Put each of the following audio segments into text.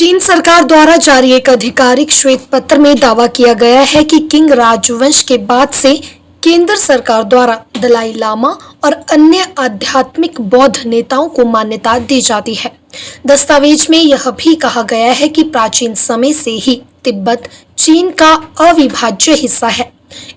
चीन सरकार द्वारा जारी एक आधिकारिक श्वेत पत्र में दावा किया गया है कि किंग राजवंश के बाद से केंद्र सरकार द्वारा दलाई लामा और अन्य आध्यात्मिक बौद्ध नेताओं को मान्यता दी जाती है। दस्तावेज में यह भी कहा गया है कि प्राचीन समय से ही तिब्बत चीन का अविभाज्य हिस्सा है।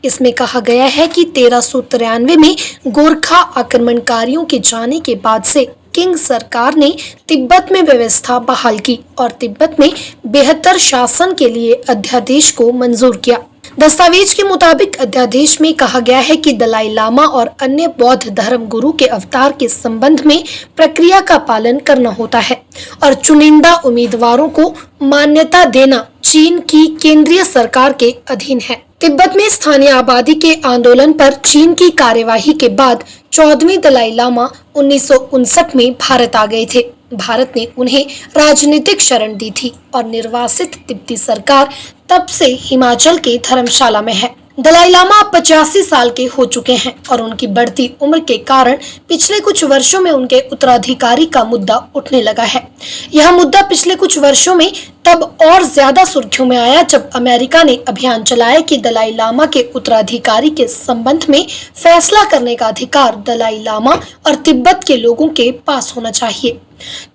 इसमें कहा गया है कि 1393 में गोरखा आक्रमणकारियों के जाने के बाद से किंग सरकार ने तिब्बत में व्यवस्था बहाल की और तिब्बत में बेहतर शासन के लिए अध्यादेश को मंजूर किया। दस्तावेज के मुताबिक अध्यादेश में कहा गया है कि दलाई लामा और अन्य बौद्ध धर्म गुरु के अवतार के संबंध में प्रक्रिया का पालन करना होता है और चुनिंदा उम्मीदवारों को मान्यता देना चीन की केंद्रीय सरकार के अधीन है। तिब्बत में स्थानीय आबादी के आंदोलन पर चीन की कार्यवाही के बाद 14वें दलाई लामा 1959 में भारत आ गए थे। भारत ने उन्हें राजनीतिक शरण दी थी और निर्वासित तिब्बती सरकार तब से हिमाचल के धर्मशाला में है। दलाई लामा 85 साल के हो चुके हैं और उनकी बढ़ती उम्र के कारण पिछले कुछ वर्षों में उनके उत्तराधिकारी का मुद्दा उठने लगा है। यह मुद्दा पिछले कुछ वर्षों में तब और ज्यादा सुर्खियों में आया जब अमेरिका ने अभियान चलाया कि दलाई लामा के उत्तराधिकारी के संबंध में फैसला करने का अधिकार दलाई लामा और तिब्बत के लोगों के पास होना चाहिए।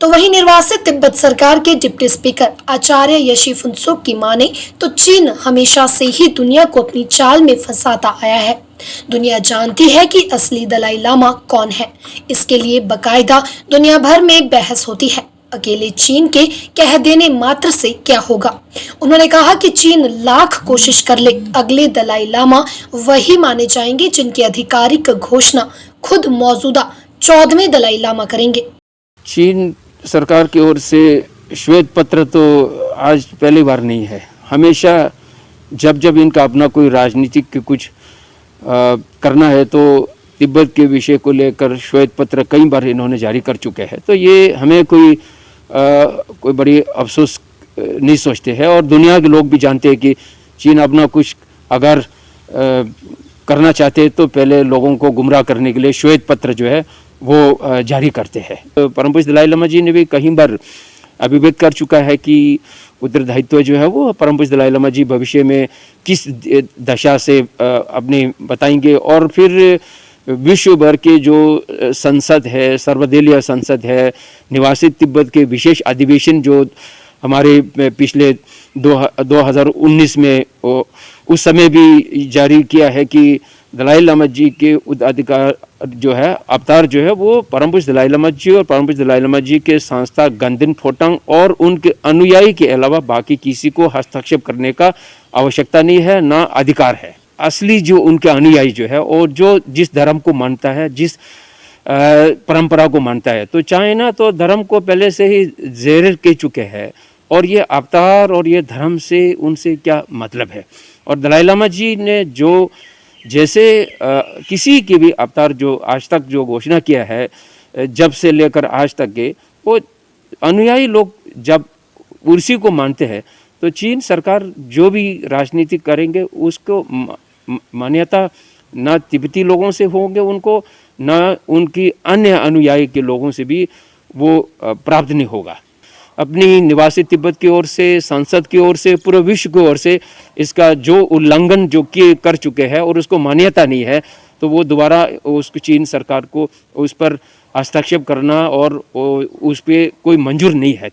तो वहीं निर्वासित तिब्बत सरकार के डिप्टी स्पीकर आचार्य यशी फुनसुक की माने तो चीन हमेशा से ही दुनिया को अपनी चाल में फंसाता आया है। दुनिया जानती है कि असली दलाई लामा कौन है। इसके लिए बकायदा दुनिया भर में बहस होती है। अकेले चीन के कह देने मात्र से क्या होगा। उन्होंने कहा कि चीन लाख कोशिश कर ले, अगले दलाई लामा वही माने जाएंगे जिनकी आधिकारिक घोषणा खुद मौजूदा 14वें दलाई लामा करेंगे। चीन सरकार की ओर से श्वेत पत्र तो आज पहली बार नहीं है। हमेशा जब इनका अपना कोई राजनीतिक कुछ करना है तो तिब्बत के विषय को लेकर श्वेत पत्र कई बार इन्होंने जारी कर चुके हैं। तो ये हमें कोई बड़ी अफसोस नहीं सोचते हैं और दुनिया के लोग भी जानते हैं कि चीन अपना कुछ अगर करना चाहते हैं तो पहले लोगों को गुमराह करने के लिए श्वेत पत्र जो है वो जारी करते हैं। तो परम पूज्य दलाई लामा जी ने भी कई बार अभिव्यक्त कर चुका है कि उत्तरदायित्व जो है वो परम पूज्य दलाई लामा जी भविष्य में किस दशा से अपने बताएंगे और फिर विश्व भर के जो संसद है, सर्वदलीय संसद है, निवासित तिब्बत के विशेष अधिवेशन जो हमारे पिछले 2019 में उस समय भी जारी किया है कि दलाई लामा जी के उत्तराधिकार जो है अवतार जो है वो परम पूज्य दलाई लामा जी और परम पूज्य दलाई लामा जी के संस्था गंदिन फोटांग और उनके अनुयायी के अलावा बाकी किसी को हस्तक्षेप करने का आवश्यकता नहीं है, ना अधिकार है। असली जो उनके अनुयायी जो है और जो जिस धर्म को मानता है, जिस परंपरा को मानता है, तो चाइना तो धर्म को पहले से ही ज़ेर के चुके हैं और ये अवतार और ये धर्म से उनसे क्या मतलब है। और दलाई लामा जी ने जो जैसे किसी के भी अवतार जो आज तक जो घोषणा किया है, जब से लेकर आज तक के वो अनुयायी लोग जब उसी को मानते हैं तो चीन सरकार जो भी राजनीति करेंगे उसको मान्यता ना तिब्बती लोगों से होंगे उनको, ना उनकी अन्य अनुयायी के लोगों से भी वो प्राप्त नहीं होगा। अपनी निवासी तिब्बत की ओर से, संसद की ओर से, पूरे विश्व की ओर से इसका जो उल्लंघन जो किए कर चुके हैं और उसको मान्यता नहीं है तो वो दोबारा उसको चीन सरकार को उस पर हस्तक्षेप करना और उस पर कोई मंजूर नहीं है।